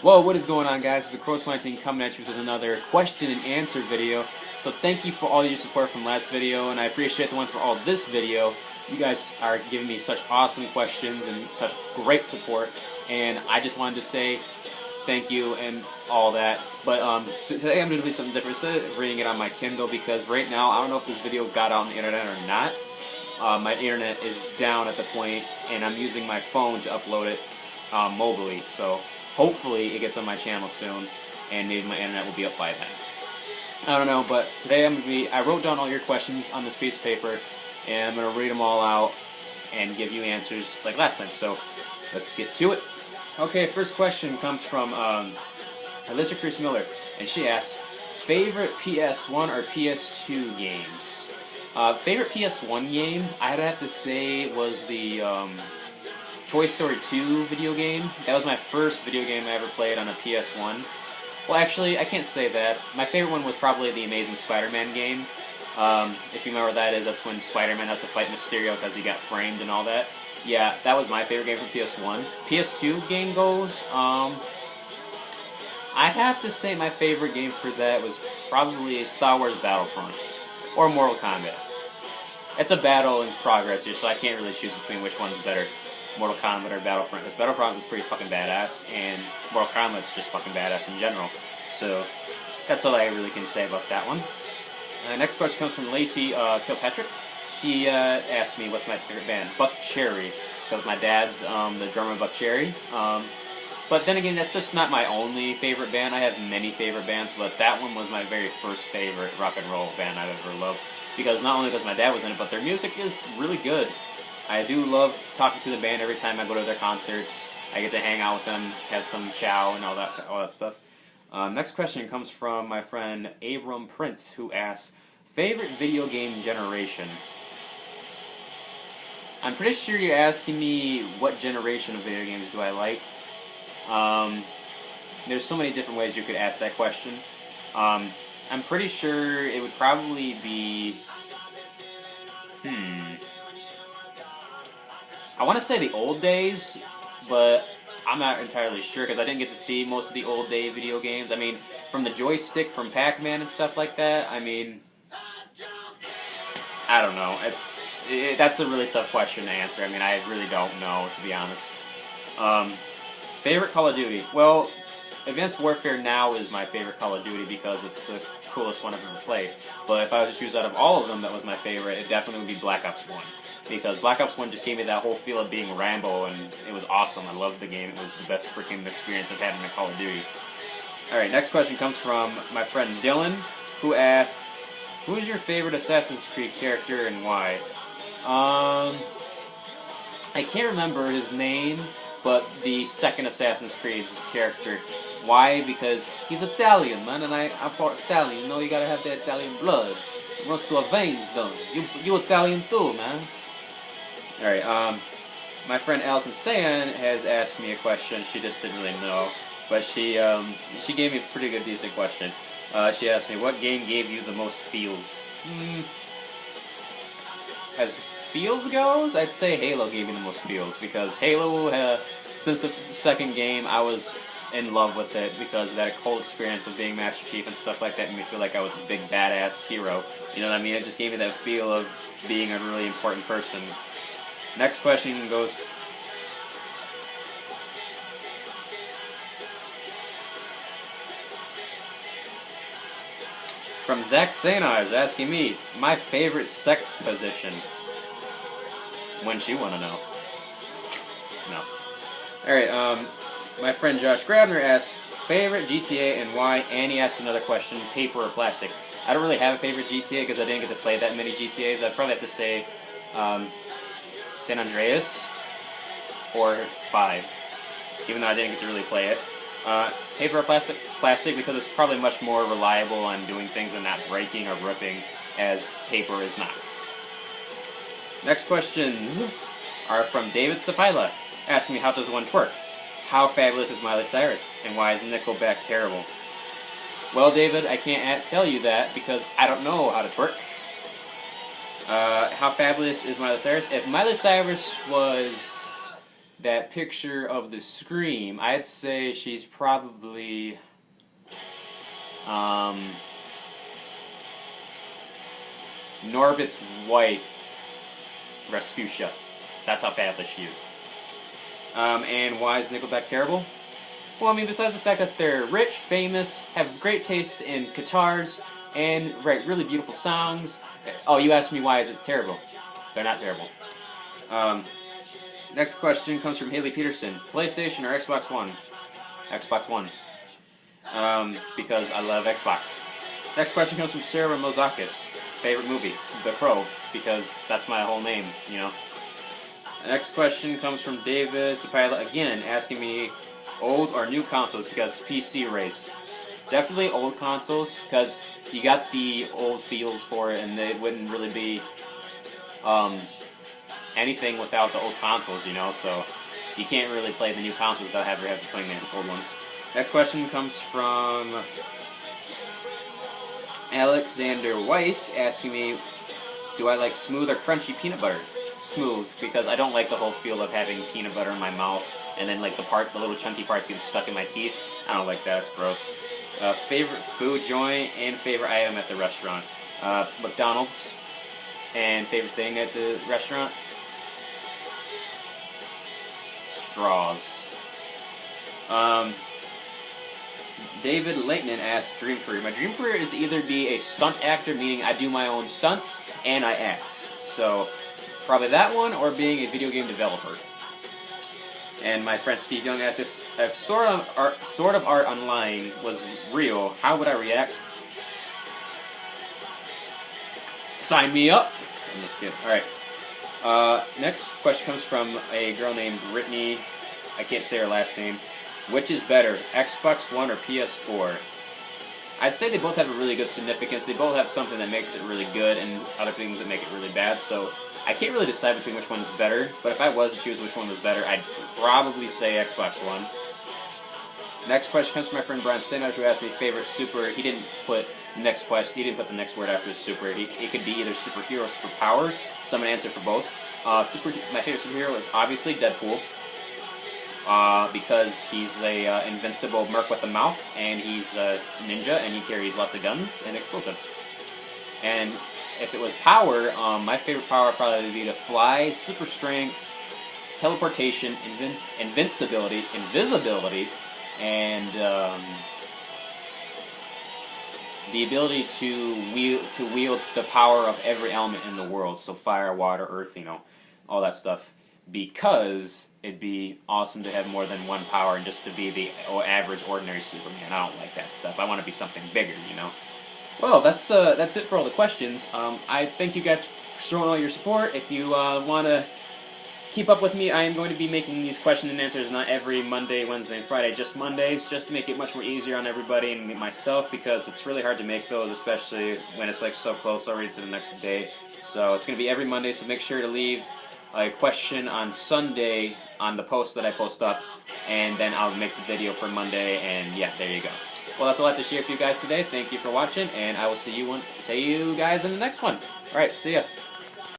Whoa, what is going on, guys? It's the Crow20 coming at you with another question and answer video. So thank you for all your support from last video, and I appreciate the one for all this video. You guys are giving me such awesome questions and such great support, and I just wanted to say thank you and all that. But today I'm going to do something different. Instead of reading it on my Kindle, because right now I don't know if this video got out on the internet or not. My internet is down at the point, and I'm using my phone to upload it mobilely. So hopefully it gets on my channel soon, and maybe my internet will be up by then. I don't know, but today I wrote down all your questions on this piece of paper, and I'm going to read them all out and give you answers like last time. So let's get to it. Okay, first question comes from Alyssa Chris Miller, and she asks, favorite PS1 or PS2 games? Favorite PS1 game, I'd have to say, was the Toy Story 2 video game. That was my first video game I ever played on a PS1. Well, actually, I can't say that. My favorite one was probably the Amazing Spider-Man game. If you remember what that is, that's when Spider-Man has to fight Mysterio because he got framed and all that. Yeah, that was my favorite game from PS1. PS2 game goes, I'd have to say my favorite game for that was probably Star Wars Battlefront or Mortal Kombat. It's a battle in progress here, so I can't really choose between which one's better, Mortal Kombat or Battlefront, because Battlefront was pretty fucking badass, and Mortal Kombat's just fucking badass in general. So that's all I really can say about that one. Next question comes from Lacey Kilpatrick. She asked me what's my favorite band. Buck Cherry, because my dad's the drummer of Buck Cherry. But then again, that's just not my only favorite band. I have many favorite bands, but that one was my very first favorite rock and roll band I've ever loved. Because not only because my dad was in it, but their music is really good. I do love talking to the band every time I go to their concerts. I get to hang out with them, have some chow and all that stuff. Next question comes from my friend Abram Prince, who asks, favorite video game generation? I'm pretty sure you're asking me what generation of video games do I like. There's so many different ways you could ask that question. I'm pretty sure it would probably be... I want to say the old days, but I'm not entirely sure because I didn't get to see most of the old day video games. I mean, from the joystick, from Pac-Man and stuff like that, I mean... I don't know. That's a really tough question to answer. I mean, I really don't know, to be honest. Favorite Call of Duty? Well, Advanced Warfare now is my favorite Call of Duty because it's the coolest one I've ever played. But if I was to choose out of all of them that was my favorite, it definitely would be Black Ops 1. Because Black Ops 1 just gave me that whole feel of being Rambo, and it was awesome. I loved the game. It was the best freaking experience I've had in a Call of Duty. Alright, next question comes from my friend Dylan, who asks, who is your favorite Assassin's Creed character and why? I can't remember his name, but the second Assassin's Creed's character. Why? Because he's Italian, man, and I'm part Italian. You know, you gotta have that Italian blood. It runs through our veins, though. You Italian too, man. Alright, my friend Allison Sayan has asked me a question. She just didn't really know, but she gave me a pretty good, decent question. She asked me, what game gave you the most feels? As feels goes, I'd say Halo gave me the most feels, because Halo, since the second game, I was in love with it, because that whole experience of being Master Chief and stuff like that made me feel like I was a big badass hero. You know what I mean? It just gave me that feel of being a really important person. Next question goes... from Zach Sainars asking me, my favorite sex position. Wouldn't you want to know? No. Alright, my friend Josh Grabner asks, favorite GTA and why? And he asks another question, paper or plastic? I don't really have a favorite GTA because I didn't get to play that many GTAs. I'd probably have to say San Andreas or 5, even though I didn't get to really play it. Paper or plastic? Plastic, because it's probably much more reliable on doing things and not breaking or ripping, as paper is not. Next questions are from David Sapila, asking me how does one twerk? How fabulous is Miley Cyrus? And why is Nickelback terrible? Well, David, I can't tell you that because I don't know how to twerk. How fabulous is Miley Cyrus? If Miley Cyrus was that picture of the Scream, I'd say she's probably Norbit's wife, Rasputia. That's how fabulous she is. And why is Nickelback terrible? Well, I mean, besides the fact that they're rich, famous, have great taste in guitars, and write really beautiful songs. Oh, you asked me why is it terrible? They're not terrible. Next question comes from Haley Peterson. PlayStation or Xbox One? Xbox One. Because I love Xbox. Next question comes from Sarah Mozakis. Favorite movie? The Crow, because that's my whole name, you know. Next question comes from David Sapila, again, asking me old or new consoles, because PC race. Definitely old consoles, because you got the old feels for it, and it wouldn't really be anything without the old consoles, you know, so you can't really play the new consoles without having to play the old ones. Next question comes from Alexander Weiss, asking me, do I like smooth or crunchy peanut butter? Smooth, because I don't like the whole feel of having peanut butter in my mouth, and then like the little chunky parts getting stuck in my teeth. I don't like that, it's gross. Favorite food joint and favorite item at the restaurant? McDonald's. And favorite thing at the restaurant? Straws. David Leighton asks, dream career. My dream career is to either be a stunt actor, meaning I do my own stunts, and I act. So, probably that one, or being a video game developer. And my friend Steve Young asks, if Sword of Art Online was real, how would I react? Sign me up! I'm just kidding. Alright. Next question comes from a girl named Brittany. I can't say her last name. Which is better, Xbox One or PS4? I'd say they both have a really good significance. They both have something that makes it really good and other things that make it really bad, so I can't really decide between which one is better, but if I was to choose which one was better, I'd probably say Xbox One. Next question comes from my friend Brian Sinaj, who asked me favorite super. He didn't put the next question. He didn't put the next word after the super. It could be either superhero or superpower, so I'm gonna answer for both. My favorite superhero is obviously Deadpool, because he's a invincible merc with a mouth, and he's a ninja, and he carries lots of guns and explosives. And if it was power, my favorite power would probably be to fly, super strength, teleportation, invisibility, and the ability to wield the power of every element in the world. So fire, water, earth, you know, all that stuff. Because it'd be awesome to have more than one power and just to be the average, ordinary Superman. I don't like that stuff. I want to be something bigger, you know. Well, that's it for all the questions. I thank you guys for showing all your support. If you want to keep up with me, I am going to be making these question and answers not every Monday, Wednesday, and Friday, just Mondays, just to make it much more easier on everybody and myself, because it's really hard to make those, especially when it's like so close already to the next day. So it's going to be every Monday, so make sure to leave a question on Sunday on the post that I post up, and then I'll make the video for Monday, and yeah, there you go. Well, that's all I have to share with you guys today. Thank you for watching, and I will see you guys in the next one. Alright, see ya.